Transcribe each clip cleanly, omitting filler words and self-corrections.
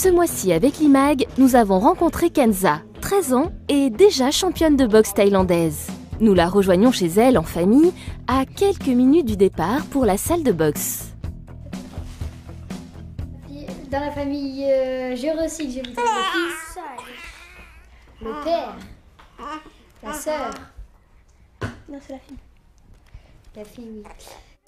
Ce mois-ci avec l'IMAG, nous avons rencontré Kenza, 13 ans et déjà championne de boxe thaïlandaise. Nous la rejoignons chez elle en famille, à quelques minutes du départ pour la salle de boxe. Dans la famille Jurosik, je voudrais le fils, le père, la sœur. Non, c'est la fille. La fille, oui.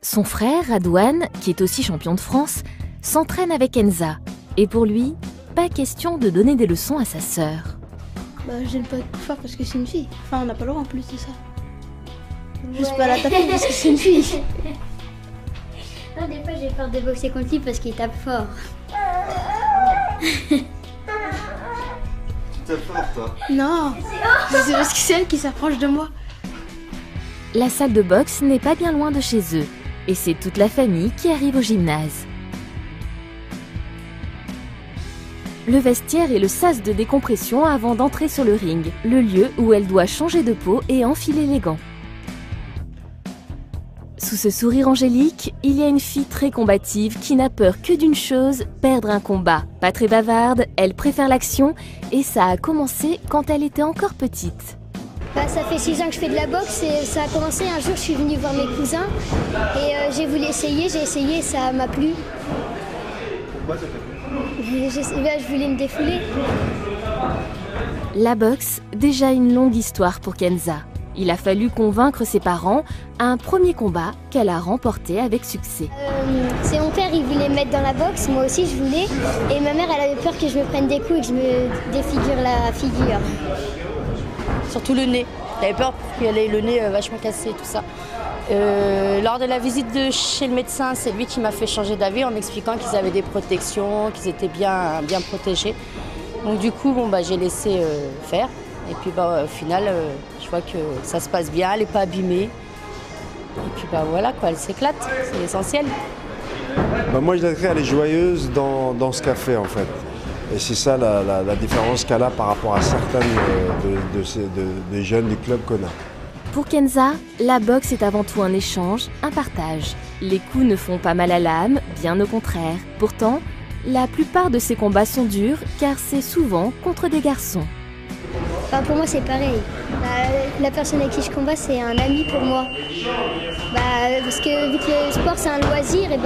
Son frère, Radouane, qui est aussi champion de France, s'entraîne avec Kenza. Et pour lui, pas question de donner des leçons à sa sœur. Je n'aime pas être fort parce que c'est une fille. Enfin, on n'a pas le droit en plus de ça. Juste pas la taper parce que c'est une fille. Non, des fois j'ai peur de boxer contre lui parce qu'il tape fort. Tu tapes fort, toi? Non, c'est parce que c'est elle qui s'approche de moi. La salle de boxe n'est pas bien loin de chez eux. Et c'est toute la famille qui arrive au gymnase. Le vestiaire est le sas de décompression avant d'entrer sur le ring, le lieu où elle doit changer de peau et enfiler les gants. Sous ce sourire angélique, il y a une fille très combative qui n'a peur que d'une chose, perdre un combat. Pas très bavarde, elle préfère l'action et ça a commencé quand elle était encore petite. Ça fait 6 ans que je fais de la boxe et ça a commencé un jour, je suis venue voir mes cousins et j'ai voulu essayer, j'ai essayé et ça m'a plu. Pourquoi ça t'a plu? Je voulais me défouler. La boxe, déjà une longue histoire pour Kenza. Il a fallu convaincre ses parents à un premier combat qu'elle a remporté avec succès. C'est mon père, il voulait me mettre dans la boxe, moi aussi je voulais. Et ma mère, elle avait peur que je me prenne des coups et que je me défigure la figure. Surtout le nez. Elle avait peur qu'elle ait le nez vachement cassé et tout ça. Lors de la visite chez le médecin, c'est lui qui m'a fait changer d'avis en m'expliquant qu'ils avaient des protections, qu'ils étaient bien protégés. Donc du coup, j'ai laissé faire. Et puis au final, je vois que ça se passe bien, elle n'est pas abîmée. Et puis voilà, elle s'éclate, c'est l'essentiel. Moi, je dirais qu'elle est joyeuse dans ce qu'elle fait en fait. Et c'est ça la différence qu'elle a par rapport à certaines des jeunes du club qu'on a. Pour Kenza, la boxe est avant tout un échange, un partage. Les coups ne font pas mal à l'âme, bien au contraire. Pourtant, la plupart de ces combats sont durs car c'est souvent contre des garçons. Pour moi, c'est pareil. La personne avec qui je combat, c'est un ami pour moi. Parce que vu que le sport, c'est un loisir, et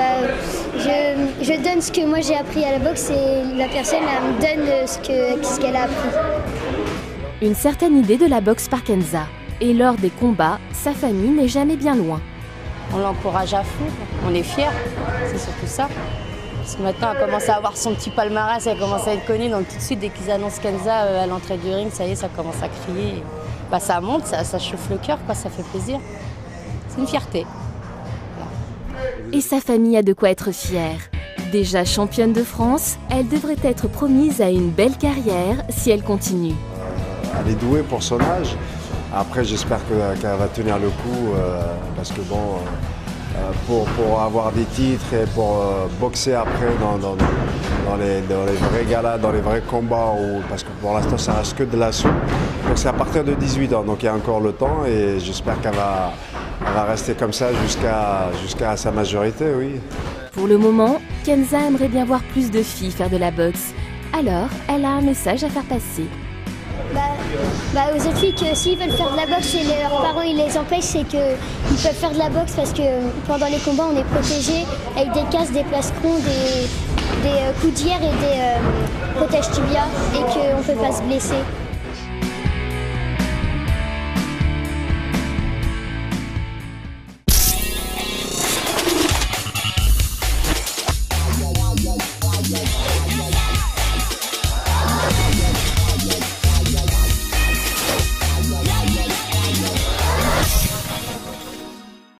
je donne ce que moi j'ai appris à la boxe et la personne elle me donne ce qu'elle a appris. Une certaine idée de la boxe par Kenza. Et lors des combats, sa famille n'est jamais bien loin. On l'encourage à fond, on est fiers, c'est surtout ça. Parce que maintenant, elle commence à avoir son petit palmarès, elle commence à être connue, donc tout de suite, dès qu'ils annoncent Kenza à l'entrée du ring, ça y est, ça commence à crier. Ça monte, ça chauffe le cœur, ça fait plaisir. C'est une fierté. Voilà. Et sa famille a de quoi être fière. Déjà championne de France, elle devrait être promise à une belle carrière si elle continue. Elle est douée pour son âge. Après, j'espère qu'elle va tenir le coup parce que pour avoir des titres et pour boxer après dans les vrais galas, dans les vrais combats, parce que pour l'instant ça reste que de l'assaut. Donc c'est à partir de 18 ans, donc il y a encore le temps et j'espère qu'elle va rester comme ça jusqu'à sa majorité, oui. Pour le moment, Kenza aimerait bien voir plus de filles faire de la boxe. Alors, elle a un message à faire passer. Aux autres filles que s'ils veulent faire de la boxe et leurs parents ils les empêchent, c'est qu'ils peuvent faire de la boxe parce que pendant les combats on est protégés avec des casques, des plastrons, des coudières et des protège-tibias et qu'on ne peut pas se blesser.